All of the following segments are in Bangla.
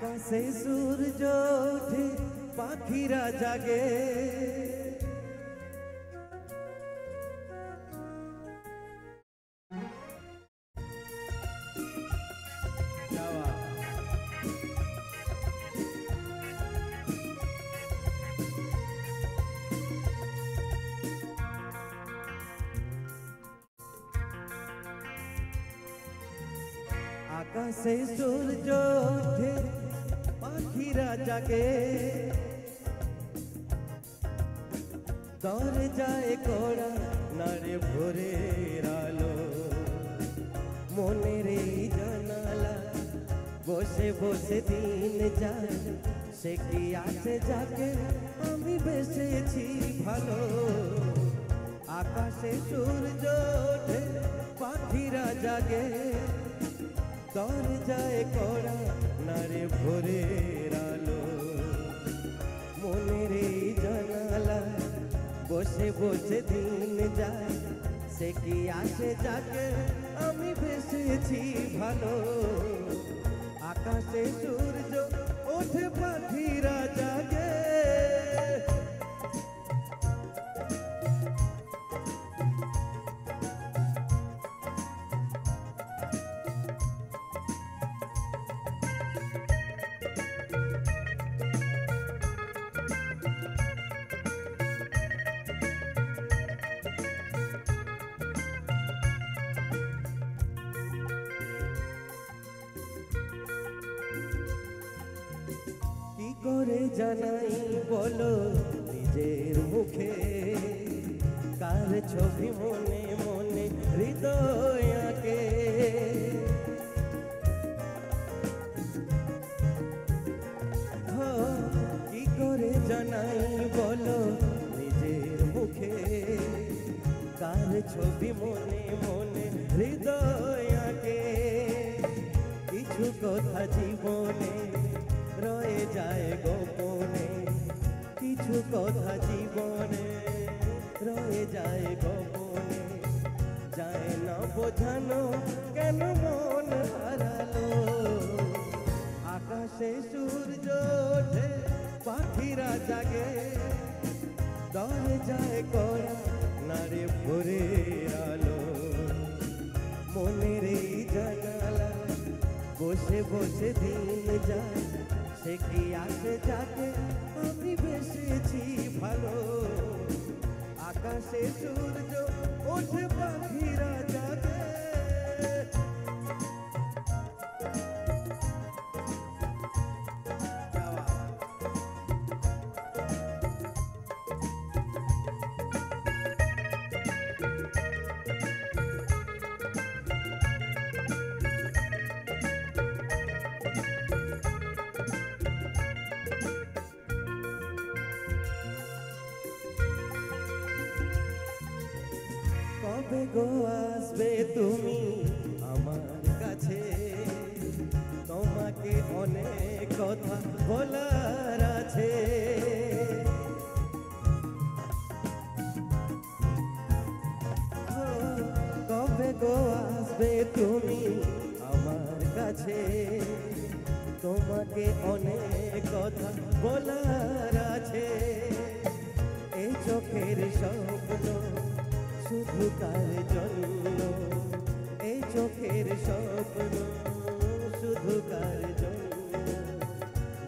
আকাশে সূর্য ওঠে পাখিরা জাগে আকাশে সূর্য ওঠে পাখিরা জাগে দরজায় কড়া নারে ভোরের আলো মনের এই জানালা বসে বসে দিন যায় সে কি আছে যাকে আমি বেসেছি ভালো আকাশে সূর্য ওঠে পাখিরা জাগে দরজায় কড়া নারে ভোরের আলো মনের এই জানালা বসে বসে দিন যায় সে কি আসে যাকে আমি বেসেছি ভালো আকাশে সূর্য ওঠে পাখিরা জাগে করে জানাই বলো নিজের মুখে কার ছবি মনে মনে হৃদয় আঁকে কি করে জানাই বলো নিজের মুখে কার ছবি মনে মনে হৃদয় আঁকে কিছু কথা জীবনে রয়ে যায় গোপনে কিছু কথা জীবনে রয়ে যায় গোপনে যায় না বোঝানো কেন মন হারালো আকাশে সূর্য ওঠে পাখিরা জাগে দরজায় কড়া নারে ভোরের আলো মনের এই জানালা বসে বসে দিন যায় সে কি আসে যাকে আমি বেসেছি ভালো আকাশে সূর্য ওঠে পাখিরা জাগে কবে গো আসবে তুমি আমার কাছে তোমাকে অনেক কথা বলার আছে কবে গো আসবে তুমি আমার কাছে তোমাকে অনেক কথা বলার আছে এই চোখের স্বপ্ন শুধু কার জন্য এই চোখের স্বপ্ন শুধু কার জন্য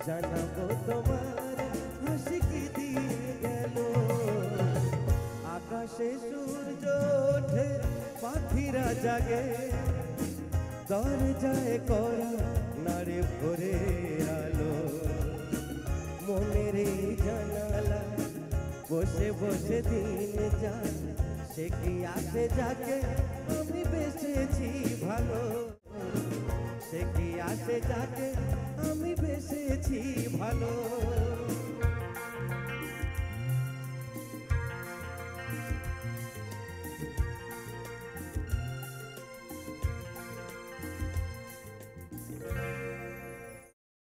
জানাবো তোমার হাসি কি দিয়ে গেল আকাশে সূর্য ওঠে পাখিরা জাগে দরজায় কড়া নারে ভোরের আলো মনের এই জানালা বসে বসে দিন যায় সে কি আসে যাকে আমি বেসেছি ভালো সে কি আসে যাকে আমি বেসেছি ভালো